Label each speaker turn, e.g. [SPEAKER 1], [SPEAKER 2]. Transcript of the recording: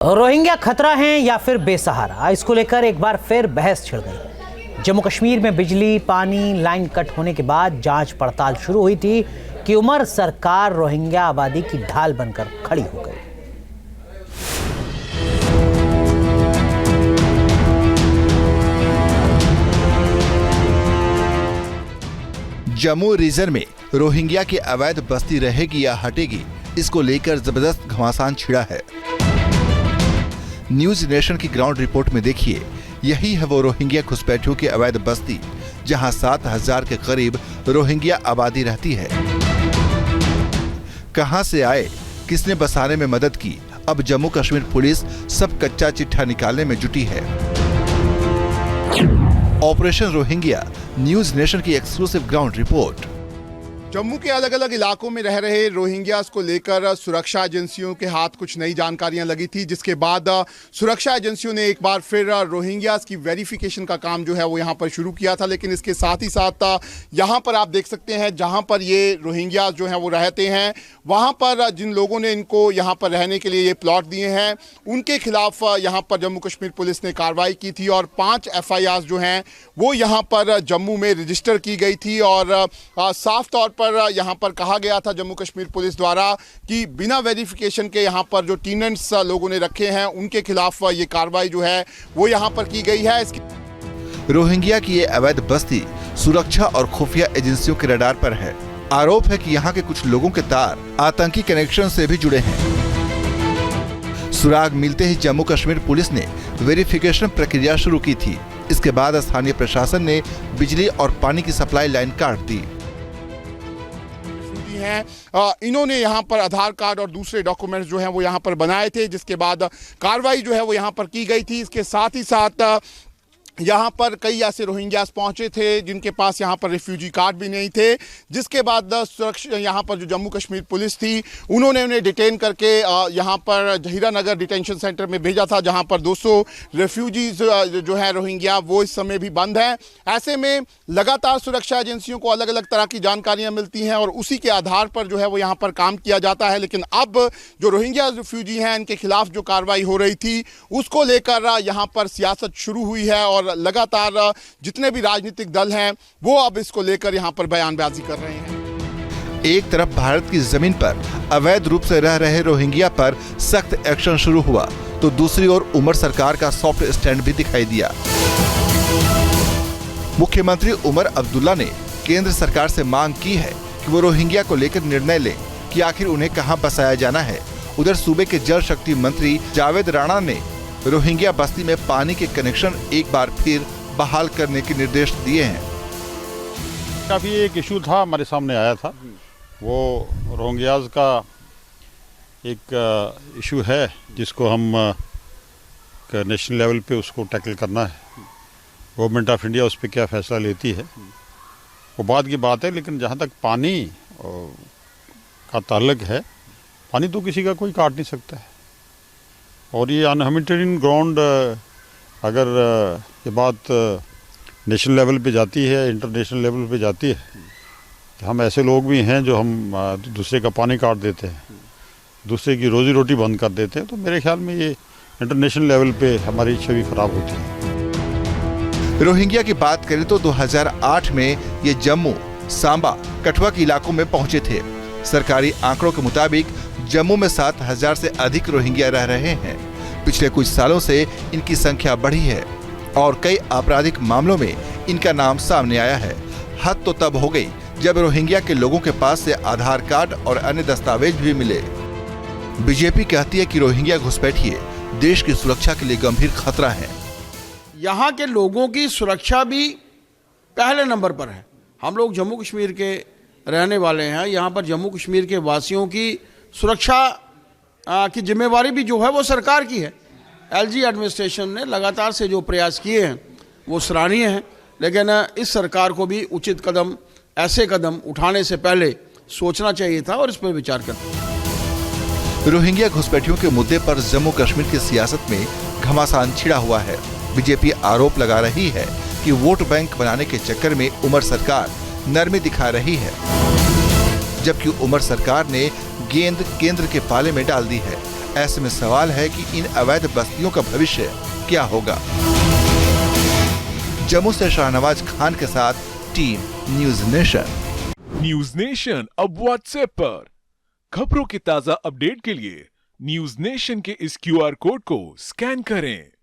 [SPEAKER 1] Rohingya खतरा हैं या फिर बेसहारा, इसको लेकर एक बार फिर बहस छिड़ गई। जम्मू कश्मीर में बिजली पानी लाइन कट होने के बाद जांच पड़ताल शुरू हुई थी कि उमर सरकार रोहिंग्या आबादी की ढाल बनकर खड़ी हो गई।
[SPEAKER 2] जम्मू रीजन में रोहिंग्या की अवैध बस्ती रहेगी या हटेगी, इसको लेकर जबरदस्त घमासान छिड़ा है। न्यूज नेशन की ग्राउंड रिपोर्ट में देखिए, यही है वो रोहिंग्या घुसपैठियों की अवैध बस्ती, जहां 7,000 के करीब रोहिंग्या आबादी रहती है। कहां से आए, किसने बसाने में मदद की, अब जम्मू कश्मीर पुलिस सब कच्चा चिट्ठा निकालने में जुटी है। ऑपरेशन रोहिंग्या, न्यूज नेशन की एक्सक्लूसिव ग्राउंड रिपोर्ट।
[SPEAKER 3] जम्मू के अलग अलग इलाकों में रह रहे रोहिंग्यास को लेकर सुरक्षा एजेंसियों के हाथ कुछ नई जानकारियां लगी थी, जिसके बाद सुरक्षा एजेंसियों ने एक बार फिर रोहिंग्यास की वेरिफिकेशन का काम जो है वो यहां पर शुरू किया था। लेकिन इसके साथ ही साथ यहां पर आप देख सकते हैं, जहां पर ये रोहिंग्यास जो हैं वो रहते हैं, वहां पर जिन लोगों ने इनको यहां पर रहने के लिए ये प्लॉट दिए हैं, उनके खिलाफ यहां पर जम्मू कश्मीर पुलिस ने कार्रवाई की थी और 5 FIR जो हैं वो यहां पर जम्मू में रजिस्टर की गई थी। और साफ तौर पर यहां पर कहा गया था जम्मू कश्मीर पुलिस द्वारा कि बिना वेरिफिकेशन के यहां पर जो टेनेंट्स लोगों ने रखे हैं, उनके खिलाफ ये कार्रवाई जो है वो यहां पर की गई है।
[SPEAKER 2] रोहिंग्या की ये अवैध बस्ती सुरक्षा और खुफिया एजेंसियों के रडार पर है। आरोप है कि यहाँ के कुछ लोगों के तार आतंकी कनेक्शन से भी जुड़े हैं। सुराग मिलते ही जम्मू कश्मीर पुलिस ने वेरिफिकेशन प्रक्रिया शुरू की थी। इसके बाद स्थानीय प्रशासन ने बिजली और पानी की सप्लाई लाइन काट दी।
[SPEAKER 3] इन्होंने यहाँ पर आधार कार्ड और दूसरे डॉक्यूमेंट्स जो हैं वो यहाँ पर बनाए थे, जिसके बाद कार्रवाई जो है वो यहाँ पर की गई थी। इसके साथ ही साथ यहाँ पर कई ऐसे रोहिंग्यास पहुंचे थे जिनके पास यहाँ पर रिफ्यूजी कार्ड भी नहीं थे, जिसके बाद सुरक्षा यहाँ पर जो जम्मू कश्मीर पुलिस थी उन्होंने उन्हें डिटेन करके यहाँ पर हीरानगर डिटेंशन सेंटर में भेजा था, जहाँ पर 200 रिफ्यूजीज जो है रोहिंग्या वो इस समय भी बंद हैं। ऐसे में लगातार सुरक्षा एजेंसियों को अलग अलग तरह की जानकारियाँ मिलती हैं और उसी के आधार पर जो है वो यहाँ पर काम किया जाता है। लेकिन अब जो रोहिंग्या रिफ्यूजी हैं, इनके खिलाफ जो कार्रवाई हो रही थी उसको लेकर यहाँ पर सियासत शुरू हुई है और लगातार जितने भी राजनीतिक दल हैं वो अब इसको लेकर यहाँ पर बयानबाजी कर रहे हैं।
[SPEAKER 2] एक तरफ भारत की जमीन पर अवैध रूप से रह रहे रोहिंग्या पर सख्त एक्शन शुरू हुआ, तो दूसरी ओर उमर सरकार का सॉफ्ट स्टैंड भी दिखाई दिया। मुख्यमंत्री उमर अब्दुल्ला ने केंद्र सरकार से मांग की है कि वो रोहिंग्या को लेकर निर्णय ले कि आखिर उन्हें कहां बसाया जाना है। उधर सूबे के जल शक्ति मंत्री जावेद राणा ने रोहिंग्या बस्ती में पानी के कनेक्शन एक बार फिर बहाल करने के निर्देश दिए हैं।
[SPEAKER 4] काफ़ी एक इशू था हमारे सामने आया था, वो रोहिंग्याज का एक इशू है जिसको हम नेशनल लेवल पे उसको टैकल करना है। गवर्नमेंट ऑफ इंडिया उस पर क्या फ़ैसला लेती है वो बाद की बात है। लेकिन जहाँ तक पानी का ताल्लुक है, पानी तो किसी का कोई काट नहीं सकता है। और ये अनह्यूमैनिटेरियन ग्राउंड अगर ये बात नेशनल लेवल पे जाती है, इंटरनेशनल लेवल पे जाती है, तो हम ऐसे लोग भी हैं जो हम दूसरे का पानी काट देते हैं, दूसरे की रोजी रोटी बंद कर देते हैं। तो मेरे ख्याल में ये इंटरनेशनल लेवल पे हमारी छवि खराब होती है।
[SPEAKER 2] रोहिंग्या की बात करें तो 2008 में ये जम्मू, सांबा, कठुआ के इलाकों में पहुंचे थे। सरकारी आंकड़ों के मुताबिक जम्मू में 7,000 से अधिक रोहिंग्या रह रहे हैं। पिछले कुछ सालों से इनकी संख्या बढ़ी है और कई आपराधिक मामलों में इनका नाम सामने आया है। हद तो तब हो गई जब रोहिंग्या के लोगों के पास से आधार कार्ड और अन्य दस्तावेज भी मिले। बीजेपी कहती है कि रोहिंग्या घुसपैठिए देश की सुरक्षा के लिए गंभीर खतरा है।
[SPEAKER 5] यहाँ के लोगों की सुरक्षा भी पहले नंबर पर है। हम लोग जम्मू कश्मीर के रहने वाले हैं, यहाँ पर जम्मू कश्मीर के वासियों की सुरक्षा की जिम्मेवारी भी जो है वो सरकार की है। LG एडमिनिस्ट्रेशन ने लगातार से जो प्रयास किए हैं वो सराहनीय हैं, लेकिन इस सरकार को भी उचित कदम, ऐसे कदम उठाने से पहले सोचना चाहिए था और इस पर विचार करना।
[SPEAKER 2] रोहिंग्या घुसपैठियों के मुद्दे पर जम्मू कश्मीर की सियासत में घमासान छिड़ा हुआ है। बीजेपी आरोप लगा रही है कि वोट बैंक बनाने के चक्कर में उमर सरकार नरमी दिखा रही है, जबकि उमर सरकार ने गेंद केंद्र के पाले में डाल दी है। ऐसे में सवाल है कि इन अवैध बस्तियों का भविष्य क्या होगा। जम्मू से शाहनवाज खान के साथ team news nation.
[SPEAKER 6] News nation अब व्हाट्सएप पर खबरों के ताजा अपडेट के लिए न्यूज नेशन के इस QR कोड को स्कैन करें।